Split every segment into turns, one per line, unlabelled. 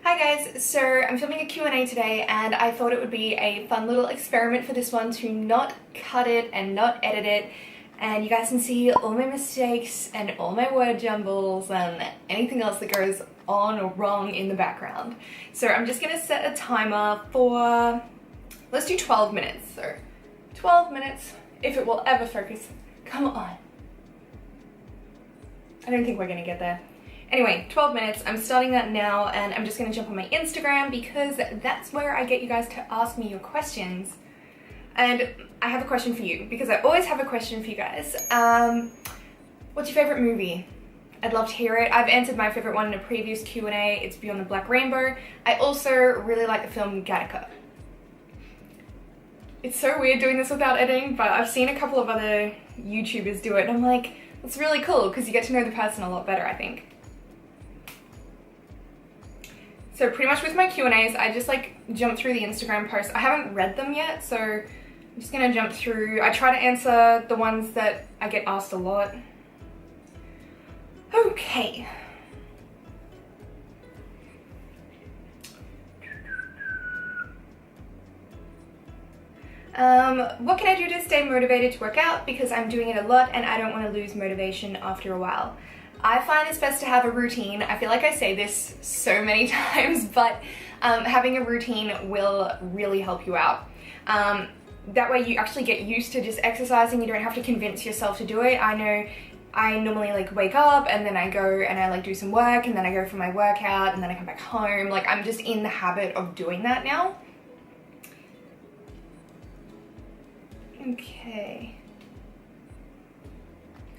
Hi guys, so I'm filming a Q&A today and I thought it would be a fun little experiment for this one to not cut it and not edit it, and you guys can see all my mistakes and all my word jumbles and anything else that goes on or wrong in the background. So I'm just gonna set a timer for, let's do 12 minutes. So 12 minutes, if it will ever focus. Come on. I don't think we're gonna get there. Anyway, 12 minutes, I'm starting that now and I'm just gonna jump on my Instagram because that's where I get you guys to ask me your questions. And I have a question for you because I always have a question for you guys. What's your favorite movie? I'd love to hear it. I've answered my favorite one in a previous Q&A. It's Beyond the Black Rainbow. I also really like the film Gattaca. It's so weird doing this without editing, but I've seen a couple of other YouTubers do it and I'm like, it's really cool because you get to know the person a lot better, I think. So pretty much with my Q&As, I just like jump through the Instagram posts. I haven't read them yet, so I'm just gonna jump through. I try to answer the ones that I get asked a lot. Okay. What can I do to stay motivated to work out? Because I'm doing it a lot and I don't want to lose motivation after a while. I find it's best to have a routine. I feel like I say this so many times, but having a routine will really help you out. That way you actually get used to just exercising. You don't have to convince yourself to do it. I know I normally like wake up and then I go and I like do some work and then I go for my workout and then I come back home. Like I'm just in the habit of doing that now. Okay.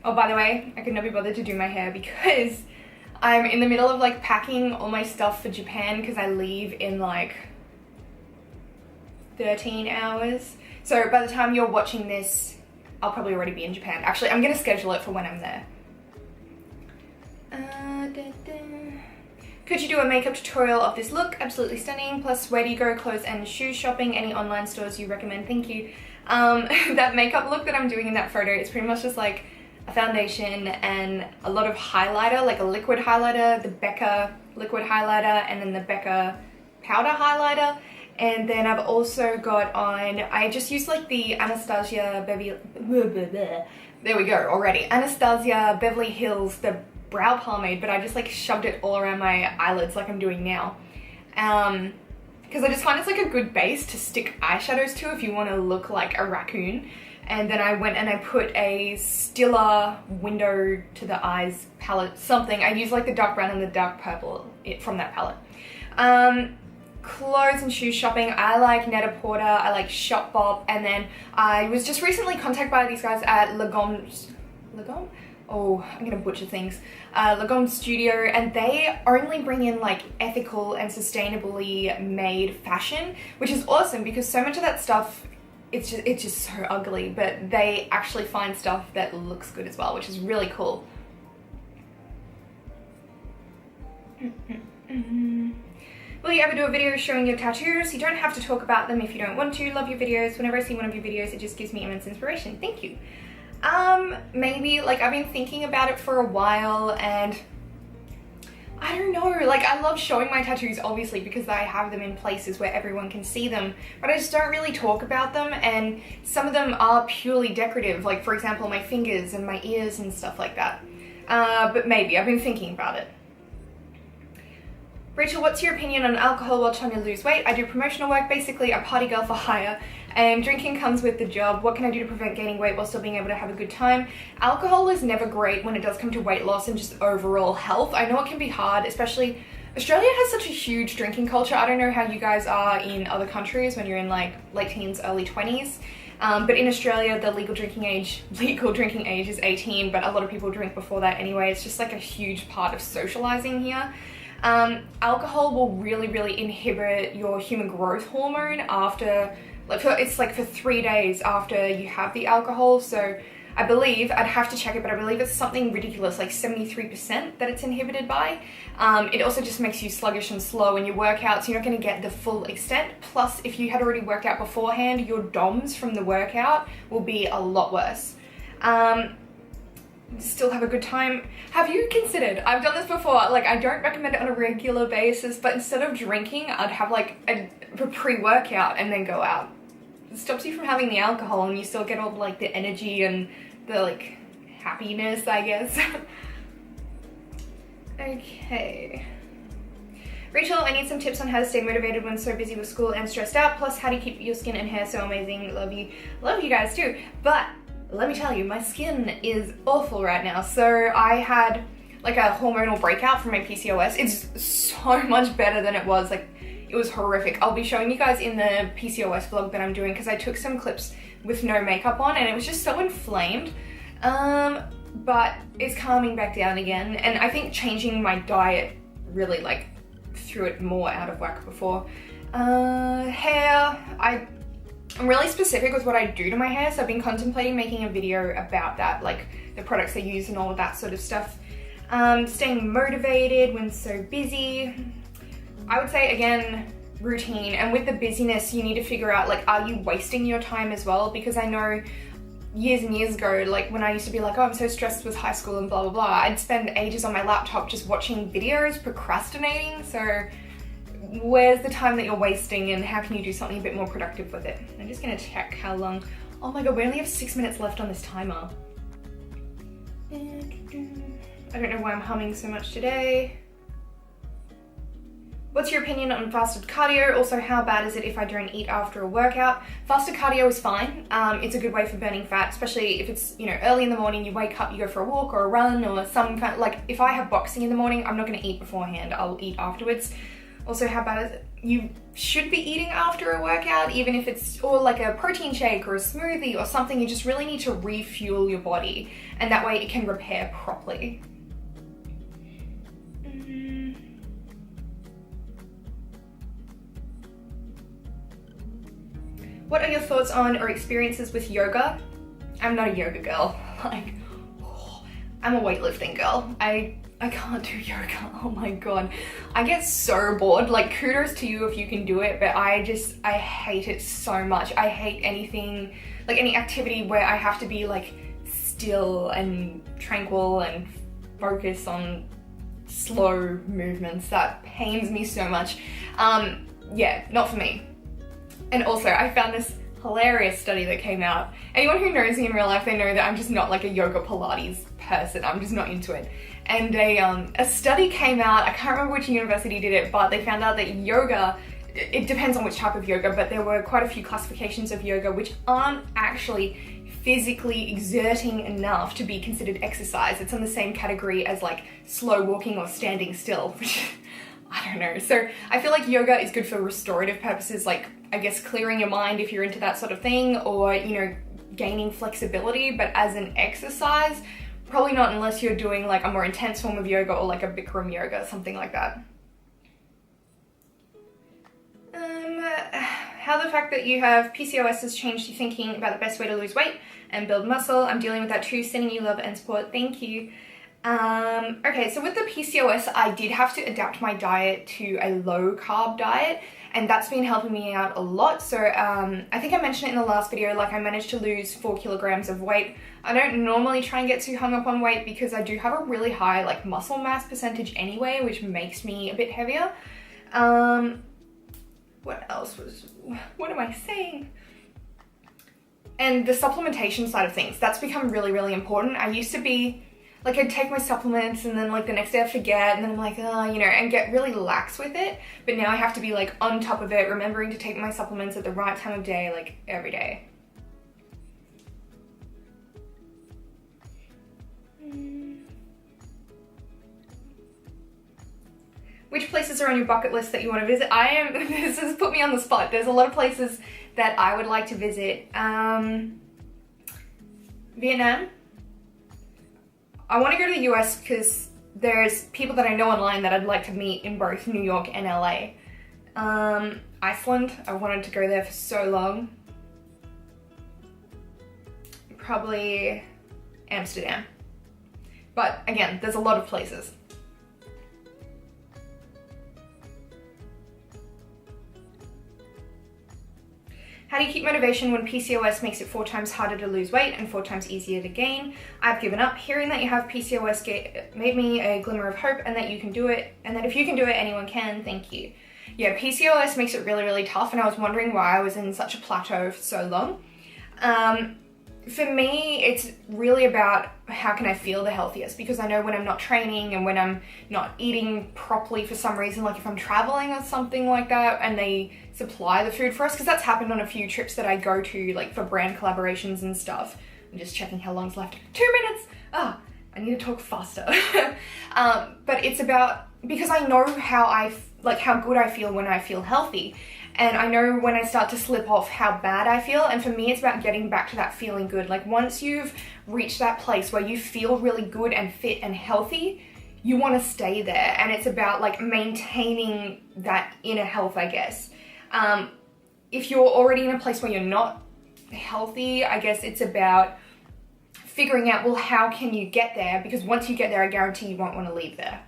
Oh, by the way, I could not be bothered to do my hair because I'm in the middle of like packing all my stuff for Japan because I leave in like 13 hours. So by the time you're watching this, I'll probably already be in Japan. Actually, I'm gonna schedule it for when I'm there. Could you do a makeup tutorial of this look? Absolutely stunning. Plus, where do you go clothes and shoes shopping? Any online stores you recommend? Thank you. That makeup look that I'm doing in that photo is pretty much just like a foundation and a lot of highlighter, like a liquid highlighter, the Becca liquid highlighter, and then the Becca powder highlighter. And then I've also got on, I just used like the Anastasia there we go already. Anastasia Beverly Hills, the brow pomade, but I just like shoved it all around my eyelids like I'm doing now. Because I just find it's like a good base to stick eyeshadows to if you want to look like a raccoon. And then I went and I put a stiller window to the eyes palette, something. I used like the dark brown and the dark purple from that palette. Clothes and shoes shopping, I like Net-a-Porter, I like Shopbop, and then I was just recently contacted by these guys at Lagom? Oh, I'm gonna butcher things. Lagom Studio, and they only bring in like ethical and sustainably made fashion, which is awesome because so much of that stuff it's just so ugly, but they actually find stuff that looks good as well, which is really cool. Will you ever do a video showing your tattoos? You don't have to talk about them if you don't want to. Love your videos. Whenever I see one of your videos, it just gives me immense inspiration. Thank you. Maybe, like, I've been thinking about it for a while and I don't know, like I love showing my tattoos obviously because I have them in places where everyone can see them, but I just don't really talk about them, and some of them are purely decorative, like for example my fingers and my ears and stuff like that. But maybe, I've been thinking about it. Rachel, what's your opinion on alcohol while trying to lose weight? I do promotional work, basically a party girl for hire, and drinking comes with the job. What can I do to prevent gaining weight while still being able to have a good time? Alcohol is never great when it does come to weight loss and just overall health. I know it can be hard, especially Australia has such a huge drinking culture. I don't know how you guys are in other countries when you're in like late teens, early 20s. But in Australia, the legal drinking age is 18, but a lot of people drink before that anyway. It's just like a huge part of socializing here. Alcohol will really inhibit your human growth hormone after, like it's like for 3 days after you have the alcohol. So I believe, I'd have to check it, but I believe it's something ridiculous, like 73% that it's inhibited by. It also just makes you sluggish and slow in your workouts. You're not going to get the full extent. Plus, if you had already worked out beforehand, your DOMs from the workout will be a lot worse. still have a good time. Have you considered, I've done this before, like I don't recommend it on a regular basis, but instead of drinking, I'd have like a pre-workout and then go out. It stops you from having the alcohol and you still get all like the energy and the like happiness, I guess. Okay. Rachel, I need some tips on how to stay motivated when so busy with school and stressed out, plus how to keep your skin and hair so amazing. Love you. Love you guys too. But let me tell you, my skin is awful right now. So I had like a hormonal breakout from my PCOS. It's so much better than it was. Like, it was horrific. I'll be showing you guys in the PCOS vlog that I'm doing because I took some clips with no makeup on and it was just so inflamed. But it's calming back down again. And I think changing my diet really like threw it more out of whack before. Hair, I'm really specific with what I do to my hair, so I've been contemplating making a video about that, like the products I use and all of that sort of stuff. Staying motivated when so busy. I would say, again, routine, and with the busyness, you need to figure out, like, are you wasting your time as well? Because I know years and years ago, like when I used to be like, oh, I'm so stressed with high school and blah, blah, blah, I'd spend ages on my laptop just watching videos, procrastinating. So where's the time that you're wasting and how can you do something a bit more productive with it? I'm just gonna check how long. Oh my God, we only have 6 minutes left on this timer. I don't know why I'm humming so much today. What's your opinion on fasted cardio? Also, how bad is it if I don't eat after a workout? Fasted cardio is fine. It's a good way for burning fat, especially if it's, you know, early in the morning, you wake up, you go for a walk or a run or some kind of, like, if I have boxing in the morning, I'm not gonna eat beforehand, I'll eat afterwards. Also, how bad is it? You should be eating after a workout, even if it's, or like a protein shake or a smoothie or something. You just really need to refuel your body, and that way it can repair properly. What are your thoughts on or experiences with yoga? I'm not a yoga girl. Like, I'm a weightlifting girl. I can't do yoga. Oh my God. I get so bored. Like, kudos to you if you can do it, but I hate it so much. I hate anything, like any activity where I have to be like still and tranquil and focus on slow movements. That pains me so much. Yeah, not for me. And also, I found this hilarious study that came out. Anyone who knows me in real life, they know that I'm just not like a yoga Pilates person. I'm just not into it. And a study came out, I can't remember which university did it, but they found out that yoga, it depends on which type of yoga, but there were quite a few classifications of yoga which aren't actually physically exerting enough to be considered exercise. It's in the same category as like slow walking or standing still, which I don't know. So I feel like yoga is good for restorative purposes, like I guess clearing your mind if you're into that sort of thing, or, you know, gaining flexibility, but as an exercise, probably not unless you're doing like a more intense form of yoga or like a Bikram yoga, something like that. How the fact that you have PCOS has changed your thinking about the best way to lose weight and build muscle. I'm dealing with that too, sending you love and support. Thank you. Okay, so with the PCOS, I did have to adapt my diet to a low carb diet, and that's been helping me out a lot. So I think I mentioned it in the last video, like I managed to lose 4 kilograms of weight. I don't normally try and get too hung up on weight because I do have a really high like muscle mass percentage anyway, which makes me a bit heavier. What am I saying? And the supplementation side of things, that's become really, really important. I used to be like, I'd take my supplements and then like the next day I'd forget, and then I'm like, oh, you know, and get really lax with it. But now I have to be like on top of it, remembering to take my supplements at the right time of day, like every day. Which places are on your bucket list that you want to visit? This has put me on the spot. There's a lot of places that I would like to visit. Vietnam. I want to go to the US because there's people that I know online that I'd like to meet in both New York and LA. Iceland, I wanted to go there for so long. Probably Amsterdam. But again, there's a lot of places. How do you keep motivation when PCOS makes it 4 times harder to lose weight and 4 times easier to gain? I've given up. Hearing that you have PCOS made me a glimmer of hope, and that you can do it, and that if you can do it, anyone can. Thank you. Yeah, PCOS makes it really, really tough, and I was wondering why I was in such a plateau for so long. For me, it's really about how can I feel the healthiest, because I know when I'm not training and when I'm not eating properly for some reason, like if I'm traveling or something like that and they supply the food for us, because that's happened on a few trips that I go to, like for brand collaborations and stuff. I'm just checking how long's left. 2 minutes! I need to talk faster. But it's about, because I know how good I feel when I feel healthy. And I know when I start to slip off how bad I feel, and for me it's about getting back to that feeling good. Like once you've reached that place where you feel really good and fit and healthy, you want to stay there, and it's about like maintaining that inner health, I guess. If you're already in a place where you're not healthy, I guess it's about figuring out, well, how can you get there? Because once you get there, I guarantee you won't want to leave there.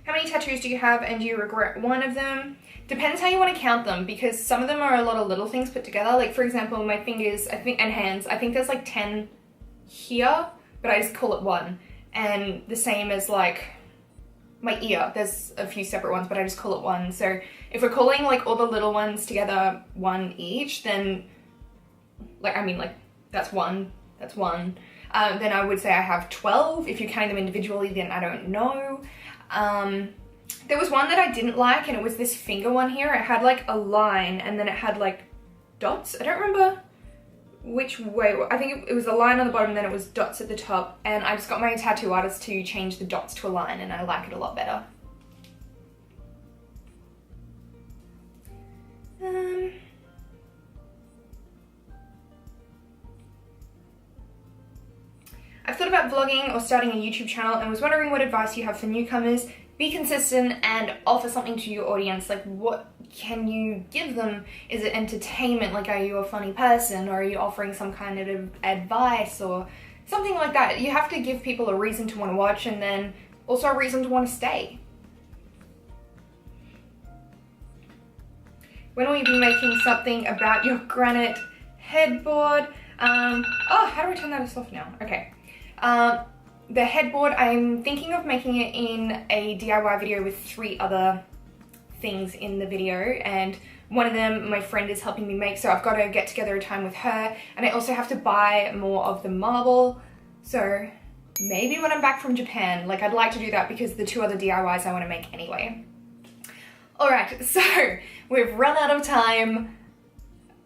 How many tattoos do you have, and do you regret one of them? Depends how you want to count them, because some of them are a lot of little things put together. Like for example, my fingers, I think, and hands, I think there's like 10 here, but I just call it 1. And the same as like my ear, there's a few separate ones, but I just call it 1. So if we're calling like all the little ones together 1 each, then like, I mean like that's 1, that's 1. Then I would say I have 12. If you're counting them individually, then I don't know. There was one that I didn't like, and it was this finger one here. It had like a line, and then it had like dots. I don't remember which way. I think it was a line on the bottom, and then it was dots at the top, and I just got my tattoo artist to change the dots to a line, and I like it a lot better. I've thought about vlogging or starting a YouTube channel and was wondering what advice you have for newcomers. Be consistent and offer something to your audience. Like, what can you give them? Is it entertainment? Like, are you a funny person, or are you offering some kind of advice or something like that? You have to give people a reason to want to watch, and then also a reason to want to stay. When will you be making something about your granite headboard? Oh, how do I turn that off now? Okay. The headboard, I'm thinking of making it in a DIY video with 3 other things in the video, and one of them my friend is helping me make, so I've got to get together a time with her, and I also have to buy more of the marble, so maybe when I'm back from Japan. Like, I'd like to do that because the 2 other DIYs I want to make anyway. Alright, so we've run out of time.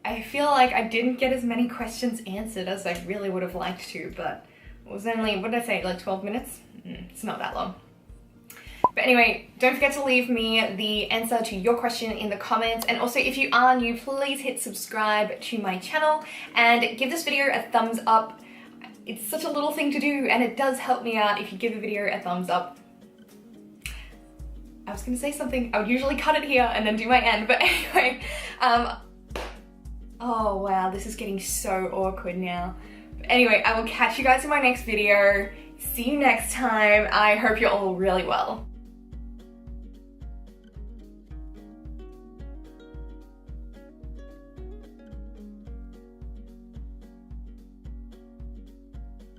I feel like I didn't get as many questions answered as I really would have liked to, but it was only, what did I say, like 12 minutes? It's not that long. But anyway, don't forget to leave me the answer to your question in the comments. And also, if you are new, please hit subscribe to my channel and give this video a thumbs up. It's such a little thing to do, and it does help me out if you give a video a thumbs up. I was gonna say something. I would usually cut it here and then do my end, but anyway. Oh wow, this is getting so awkward now. Anyway, I will catch you guys in my next video. See you next time. I hope you're all really well.